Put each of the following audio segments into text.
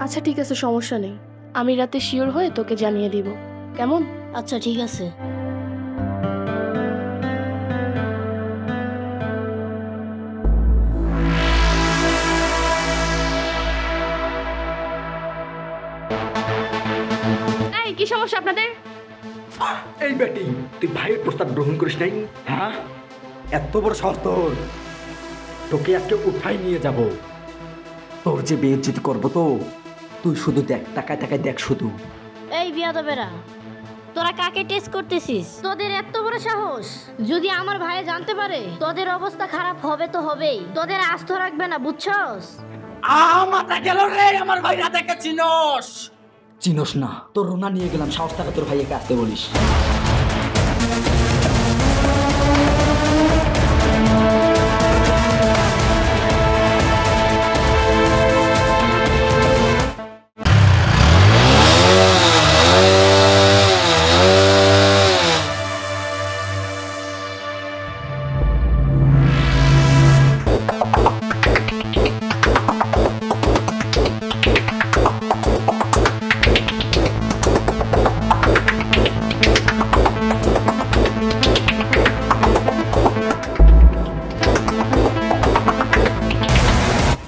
আচ্ছা ঠিক আছে, সমস্যা নেই, আমি রাতে শিওর হয়ে তোকে জানিয়ে দিব, কেমন? আচ্ছা ঠিক আছে। এই কি সমস্যা আপনাদের? এই বেটি, তুই ভাইয়ের প্রস্তাব গ্রহণ করিস নাই? হ্যাঁ, এত বড় সাহস তোর! তোকে আজকে উঠাই নিয়ে যাব, তোর যে বেইজ্জতি করবো তো। তুই শুধু দেখ, তাকায় তাকায় দেখ শুধু। এই বিয়াদবেরা, তোরা কাকে টেস্ট করতেছিস? তোদের এত বড় সাহস! যদি আমার ভাই জানতে পারে তোদের অবস্থা খারাপ হবে তো হবেই, তোদের আস্থ রাখবে না, বুঝছস? মাথা গেল রে, আমার ভাই রাতে চিনস? চিনস না? তোর রুনা নিয়ে গেলাম, সাহস থাকা তোর ভাইকে আসতে বলিস।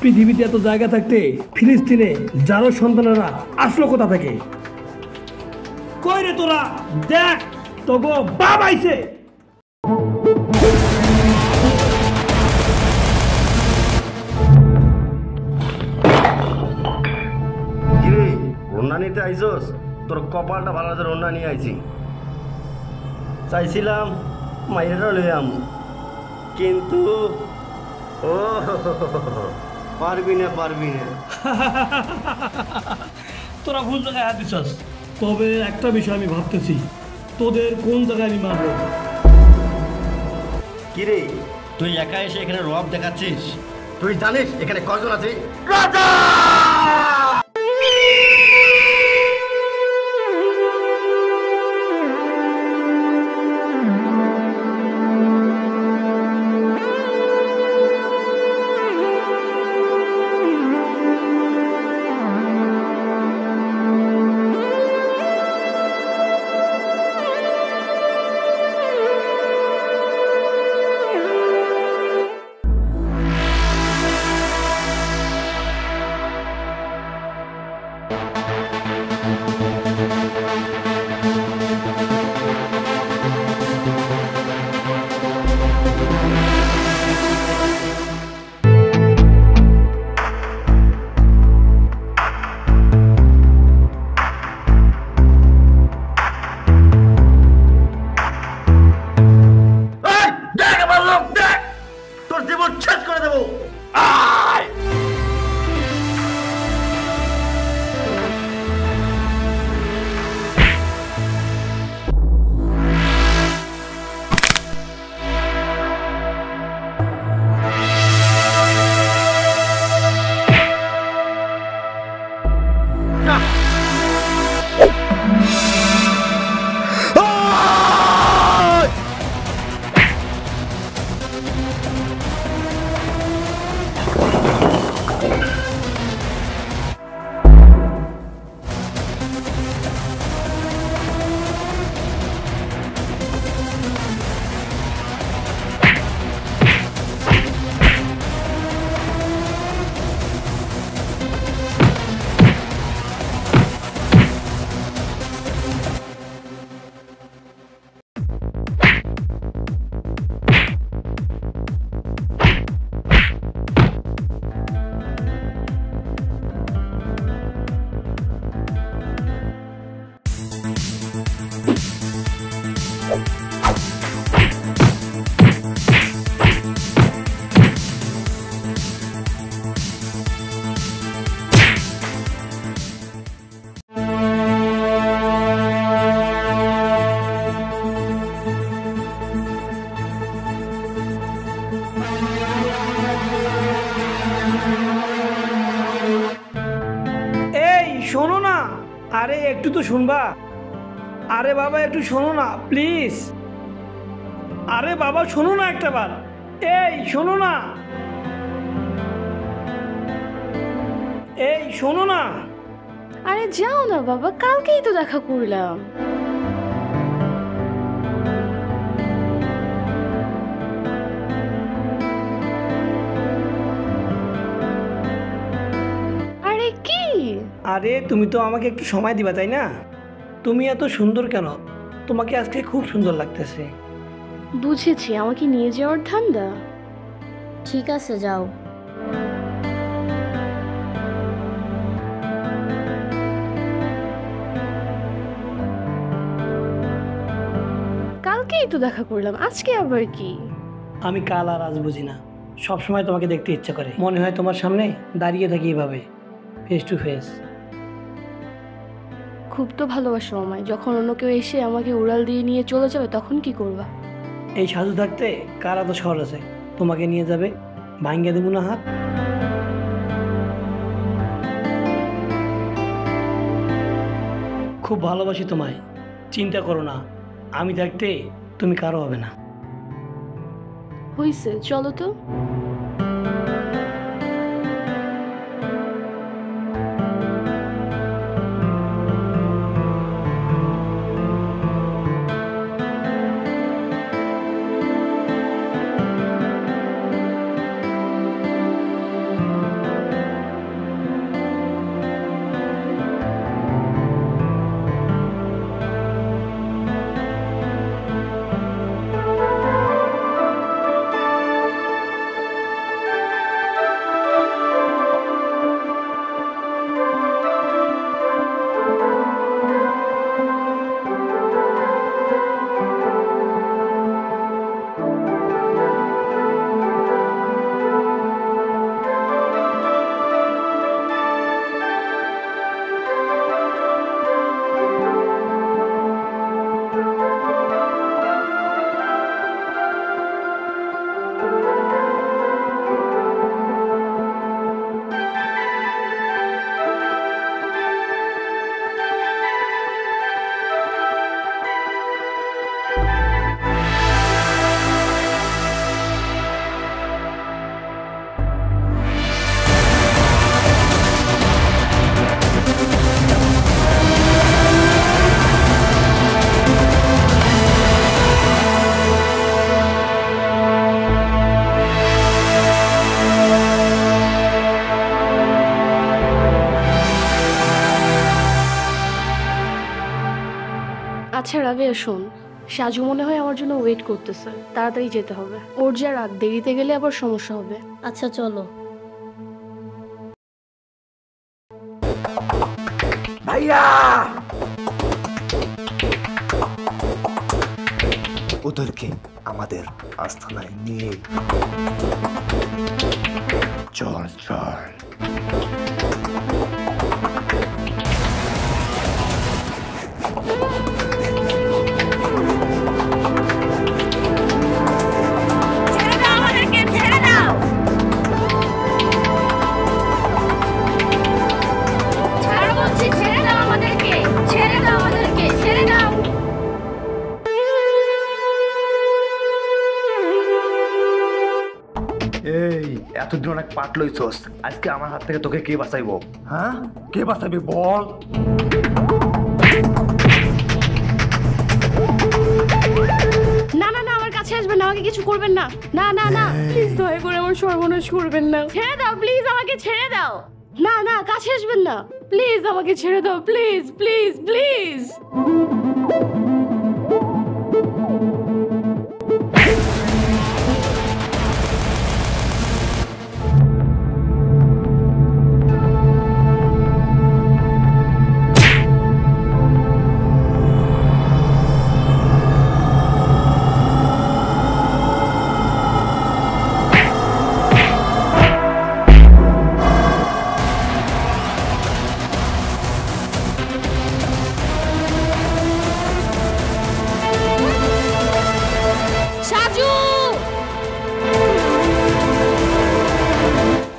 পৃথিবীতে এত জায়গা থাকতে ফিলিস্তিনে জানো সন্তানেরা আসলো কোথা থেকে? কই রে তোরা, দেখ তোগো বাপ আইছে। কিরে রন্না নিতে আইসোস? তোর কপালটা ভালো আছে, রন্না নিয়ে আইছি। চাইছিলাম মাইরেরা লই আম, কিন্তু ও পারবি না পারবি না। তোরা ভুল জায়গায় হাত দিছস। তবে একটা বিষয় আমি ভাবতেছি, তোদের কোন জায়গায় আমি মারবো। কিরে তুই একা এসে এখানে রব দেখাচ্ছিস? তুই জানিস এখানে কজন আছে? রাজা! তোর জীবন শেষ করে দেবো। শোনো না, আরে একটু তো শুনবা। আরে বাবা একটু শোনো না প্লিজ। আরে বাবা শোনো না একটা বার। এই শোনো না, এই শোনো না। আরে যাও না বাবা, কালকেই তো দেখা করলাম। আরে কি? আরে তুমি তো আমাকে একটু সময় দিবা, তাই না? তুমি এত সুন্দর কেন? তোমাকে আজকে খুব সুন্দর লাগতেছে। বুঝেছি, আমাকে নিয়ে যাওয়ার ধান্দা। ঠিক আছে, যাও। কালকেই তো দেখা করলাম, আজকে আবার কি? আমি কাল আর আজ বুঝি না, সবসময় তোমাকে দেখতে ইচ্ছা করে। মনে হয় তোমার সামনে দাঁড়িয়ে থাকি এভাবে, ফেস টু ফেস। খুব তো ভালোবাসো আমায়, যখন অন্য কেউ এসে আমাকে উড়াল দিয়ে নিয়ে চলে যাবে তখন কি করবা? এই সাধু থাকতে কার এত শহর আছে তোমাকে নিয়ে যাবে? ভাঙ্গিয়ে দেবো না হাত। খুব ভালোবাসি তোমায়, চিন্তা করো না, আমি থাকতে তুমি কারো হবে না। হইছে, চলো তো। আচ্ছা রাবেয়া, শোন, সাজু মনে হয় আমার জন্য ওয়েট করতেছে, তাড়াতাড়ি যেতে হবে। ওর যা রাগ, দেরিতে গেলে আবার সমস্যা হবে। আচ্ছা চলো। ভাইয়া, ওদেরকে আমাদের আস্তানায় নিয়ে চল চল। এই এতদিন অনেক পাট লইছস, আজকে আমার হাত থেকে তোকে কে বাঁচাইবো? হ্যাঁ, কে বাঁচাবি বল? না না না, আমার কাছে আসবেন না, আমাকে কিছু করবেন না। না না না, প্লিজ দয়া করে আমার সর্বনাশ করবেন না। ছেড়ে দাও প্লিজ, আমাকে ছেড়ে দাও। না না, কাছে আসবেন না, প্লিজ আমাকে ছেড়ে দাও, প্লিজ প্লিজ প্লিজ।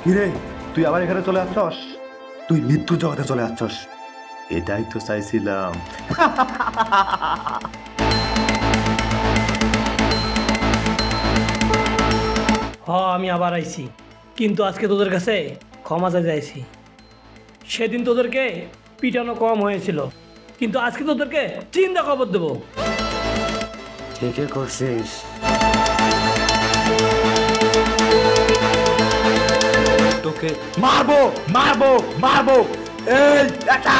কিরে, তুই আবার এখানে চলে আসছস? তুই মৃত্যু জগতে চলে আসছস, এটাই তো চাইছিলাম। আমি আবার আইছি, কিন্তু আজকে তোদের কাছে ক্ষমা চাইতে আইছি। সেদিন তোদেরকে পিটানো কম হয়েছিল, কিন্তু আজকে তোদেরকে চিন্তা খবর দেবো। ঠিকই করছিস। তোকে মারবো মারবো মারবো। এই এটা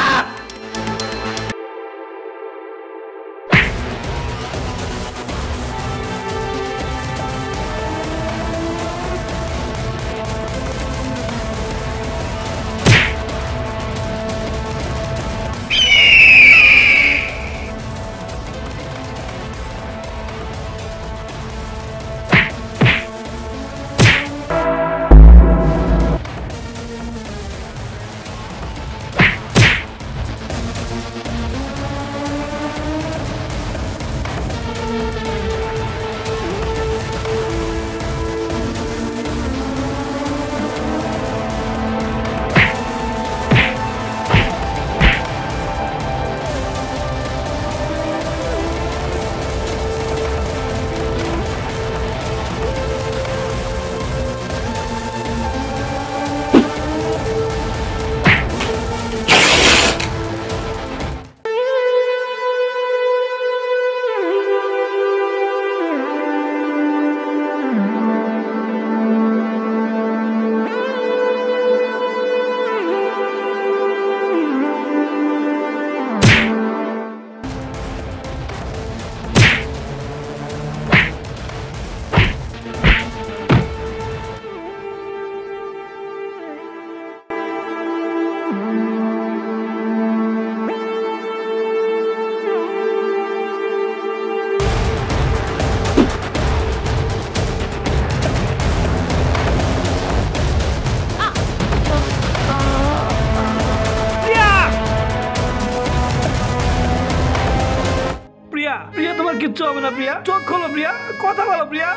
প্রিয়া, প্রিয়া তোমার কিচ্ছু হবে না প্রিয়া, চোখ খোলো প্রিয়া, কথা বলো প্রিয়া।